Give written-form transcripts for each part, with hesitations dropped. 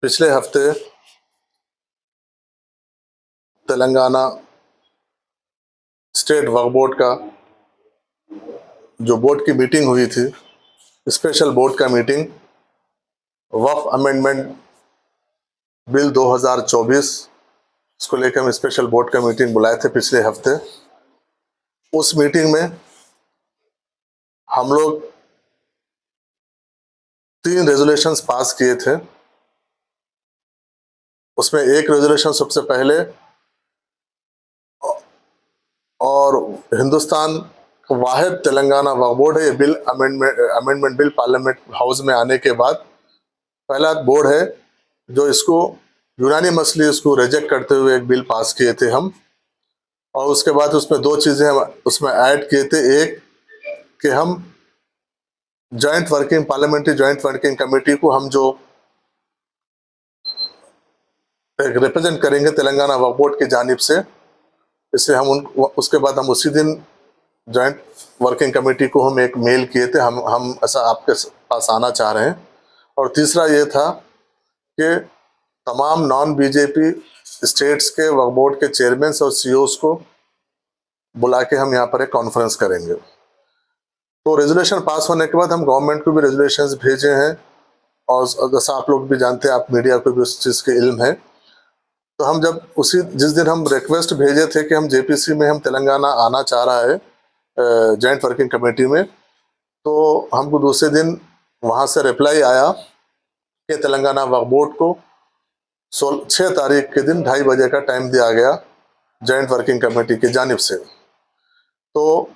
पिछले हफ्ते तेलंगाना स्टेट वक्फ बोर्ड का जो बोर्ड की मीटिंग हुई थी, स्पेशल बोर्ड का मीटिंग, वक्फ अमेंडमेंट बिल 2024 इसको लेकर हम स्पेशल बोर्ड का मीटिंग बुलाए थे पिछले हफ्ते। उस मीटिंग में हम लोग 3 रेजोल्यूशंस पास किए थे। उसमें एक रेजोल्यूशन सबसे पहले, और हिंदुस्तान का वाहिद तेलंगाना वक्फ बोर्ड है, ये bill amendment bill parliament house में आने के बाद पहला बोर्ड है जो इसको यूनानिमसली इसको रिजेक्ट करते हुए एक बिल पास किए थे हम। और उसके बाद उसमें 2 चीज़ें हम उसमें ऐड किए थे। एक कि हम पार्लियामेंट्री जॉइंट वर्किंग कमेटी को हम जो एक रिप्रेजेंट करेंगे तेलंगाना वक्फ बोर्ड की जानिब से, इसलिए हम उसके बाद हम उसी दिन जॉइंट वर्किंग कमेटी को हम एक मेल किए थे, हम ऐसा आपके पास आना चाह रहे हैं। और तीसरा ये था कि तमाम नॉन बीजेपी स्टेट्स के वक्फ बोर्ड के चेयरमैन और सीईओज को बुला के हम यहाँ पर एक कॉन्फ्रेंस करेंगे। तो रेजोल्यूशन पास होने के बाद हम गवर्नमेंट को भी रेजोल्यूशंस भेजे हैं, और जैसा आप लोग भी जानते हैं, आप मीडिया को भी उस चीज़ के इल्म है। तो हम जब जिस दिन हम रिक्वेस्ट भेजे थे कि हम जेपीसी में हम तेलंगाना आना चाह रहा है जॉइंट वर्किंग कमेटी में, तो हमको दूसरे दिन वहाँ से रिप्लाई आया कि तेलंगाना वक्फ बोर्ड को 6 तारीख के दिन 2:30 बजे का टाइम दिया गया जॉइंट वर्किंग कमेटी की जानिब से। तो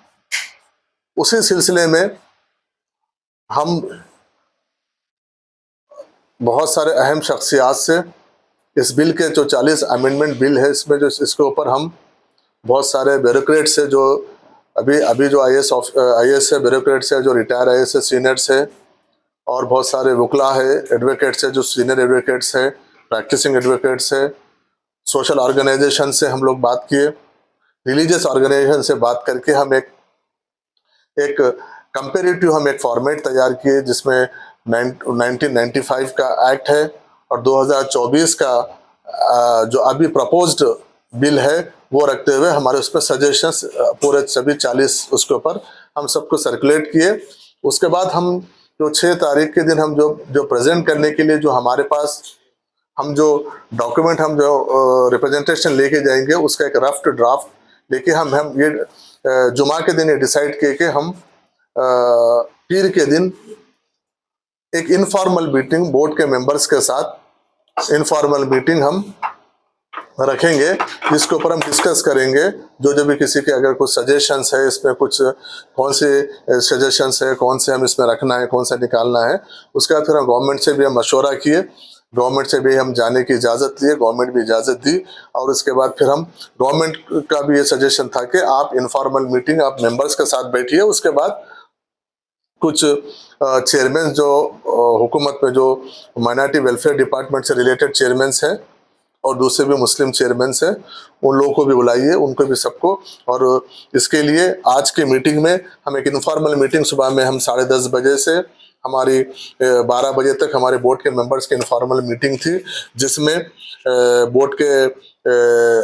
उसी सिलसिले में हम बहुत सारे अहम शख्सियात से इस बिल के जो 40 अमेंडमेंट बिल है, इसमें जो इसके ऊपर हम बहुत सारे ब्यूरोक्रेट्स है जो अभी जो आईएएस है, ब्यूरोक्रेट्स है जो रिटायर आईएएस है, सीनियर्स है, और बहुत सारे वकला है, एडवोकेट्स है जो सीनियर एडवोकेट्स है, प्रैक्टिसिंग एडवोकेट्स है, सोशल ऑर्गेनाइजेशन से हम लोग बात किए, रिलीजियस ऑर्गेनाइजेशन से बात करके हम एक कंपेरेटिव हम एक फॉर्मेट तैयार किए जिसमें 1995 का एक्ट है और 2024 का जो अभी प्रपोज्ड बिल है वो रखते हुए हमारे उस पर सजेशंस पूरे सभी 40 उसके ऊपर हम सबको सर्कुलेट किए। उसके बाद हम जो 6 तारीख के दिन हम जो प्रेजेंट करने के लिए जो हमारे पास हम जो डॉक्यूमेंट हम जो रिप्रेजेंटेशन लेके जाएंगे, उसका एक रफ ड्राफ्ट लेके हम ये जुमा के दिन ये डिसाइड किए कि हम पीर के दिन एक इनफॉर्मल मीटिंग बोर्ड के मेंबर्स के साथ इनफॉर्मल मीटिंग हम रखेंगे, जिसके ऊपर हम डिस्कस करेंगे जो भी किसी के अगर कुछ सजेशंस है, इसमें कुछ कौन से सजेशंस है, कौन से हम इसमें रखना है, कौन सा निकालना है। उसके बाद फिर हम गवर्नमेंट से भी हम मशवरा किए, गवर्नमेंट से भी हम जाने की इजाज़त लिए, गवर्नमेंट भी इजाज़त दी। और उसके बाद फिर हम गवर्नमेंट का भी ये सजेशन था कि आप इनफॉर्मल मीटिंग आप मेंबर्स के साथ बैठिए। उसके बाद कुछ चेयरमैन जो हुकूमत में जो माइनॉरिटी वेलफेयर डिपार्टमेंट से रिलेटेड चेयरमैन हैं और दूसरे भी मुस्लिम चेयरमैन हैं, उन लोगों को भी बुलाइए, उनको भी सबको। और इसके लिए आज की मीटिंग में हम एक इनफॉर्मल मीटिंग सुबह में हम 10:30 बजे से हमारी 12 बजे तक हमारे बोर्ड के मेंबर्स की इनफॉर्मल मीटिंग थी, जिसमें बोर्ड के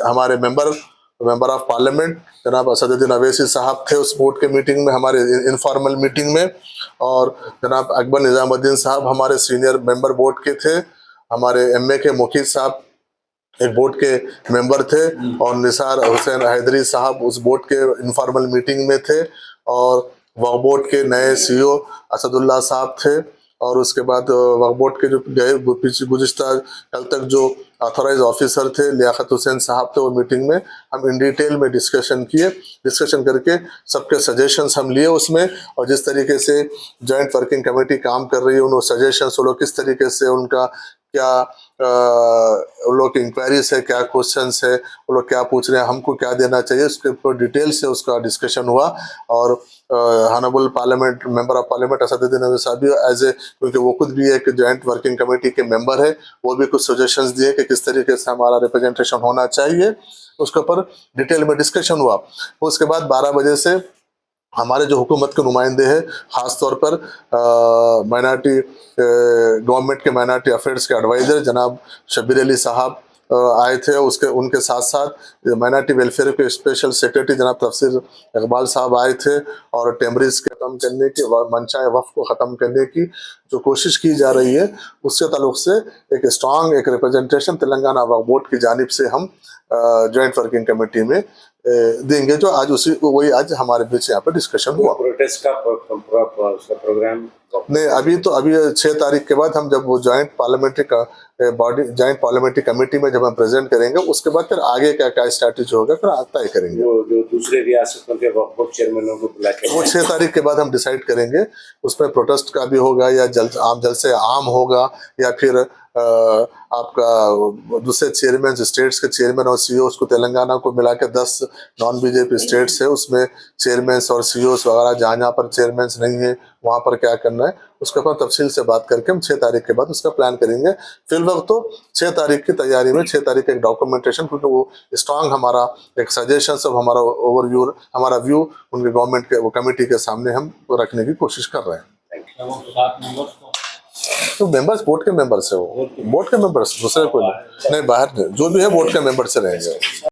हमारे मेंबर ऑफ पार्लियामेंट जनाब असदुद्दीन अवैसी साहब थे उस बोर्ड के मीटिंग में, हमारे इनफॉर्मल मीटिंग में। और जनाब अकबर निज़ामुद्दीन साहब हमारे सीनियर मेंबर बोर्ड के थे, हमारे एमए के मुखीद साहब एक बोर्ड के मेंबर थे, और निसार हुसैन हैदरी साहब उस बोर्ड के इनफॉर्मल मीटिंग में थे, और वक्फ बोर्ड के नए सीईओ असदुल्ला साहब थे। और उसके बाद वक्फ बोर्ड के जो गए गुज़िश्ता कल तक जो ऑथोराइज ऑफिसर थे लियाकत हुसैन साहब थे, वो मीटिंग में हम इन डिटेल में डिस्कशन किए। डिस्कशन करके सबके सजेशंस हम लिए उसमें, और जिस तरीके से जॉइंट वर्किंग कमेटी काम कर रही है उन सजेशंस वो लोग किस तरीके से उनका क्या उन लोग की इंक्वायरीज है, क्या क्वेश्चंस है, वो लोग क्या पूछ रहे हैं, हमको क्या देना चाहिए, उसके ऊपर डिटेल से उसका डिस्कशन हुआ। और honourable parliament member of parliament Asaduddin Owaisi साहब भी एज ए, क्योंकि वो खुद भी एक जॉइंट वर्किंग कमेटी के मेंबर है, वो भी कुछ सजेशंस दिए कि किस तरीके से हमारा रिप्रेजेंटेशन होना चाहिए, उसके ऊपर डिटेल में डिस्कशन हुआ। उसके बाद 12 बजे से हमारे जो हुकूमत के नुमाइंदे हैं, ख़ास तौर पर माइनॉरिटी गवर्नमेंट के माइनॉरिटी अफेयर्स के एडवाइज़र जनाब शब्बीर अली साहब आए थे। उनके साथ साथ माइनॉरिटी वेलफेयर के स्पेशल सेक्रेटरी जनाब तफसीर इकबाल साहब आए थे और टेम्परेज के ख़त्म करने की, मंशा वफ़ को ख़त्म करने की जो कोशिश की जा रही है, उसके ताल्लुक से एक स्ट्रॉन्ग एक रिप्रेजेंटेशन तेलंगाना वक्फ बोर्ड की जानिब से हम जॉइंट वर्किंग कमेटी में देंगे, जो आज वही आज हमारे बीच यहाँ पर डिस्कशन हुआ। प्रोटेस्ट का प्रोग्राम नहीं, अभी 6 तारीख के बाद हम जब वो जॉइंट पार्लियामेंट्री कमेटी में जब हम प्रेजेंट करेंगे, उसके बाद फिर आगे क्या क्या स्ट्रैटेजी होगा फिर तय करेंगे। वो जो दूसरे रियासतों के वक्फ बोर्ड चेयरमैनों को बुला के वो 6 तारीख के बाद हम डिसाइड करेंगे, उसमें प्रोटेस्ट का भी होगा या जल्द से आम होगा, या फिर आपका दूसरे चेयरमैन स्टेट्स के चेयरमैन और सीईओस को तेलंगाना को मिला के 10 नॉन बीजेपी स्टेट्स है, उसमें चेयरमैन्स और सीईओस वगैरह जहाँ पर चेयरमैन्स नहीं है वहाँ पर क्या करना है, उसके ऊपर तफसील से बात करके हम 6 तारीख के बाद उसका प्लान करेंगे। फिलहाल तो 6 तारीख की तैयारी में 6 तारीख एक डॉक्यूमेंटेशन, क्योंकि वो स्ट्रांग हमारा एक सजेशन सब हमारा ओवरव्यू हमारा व्यू उनके गवर्नमेंट के वो कमेटी के सामने हम रखने की कोशिश कर रहे हैं। तो मेंबर्स बोर्ड के मेंबर्स है, वो बोर्ड के मेंबर्स, दूसरे कोई नहीं, बाहर नहीं, जो भी है बोर्ड के मेंबर से रहेंगे।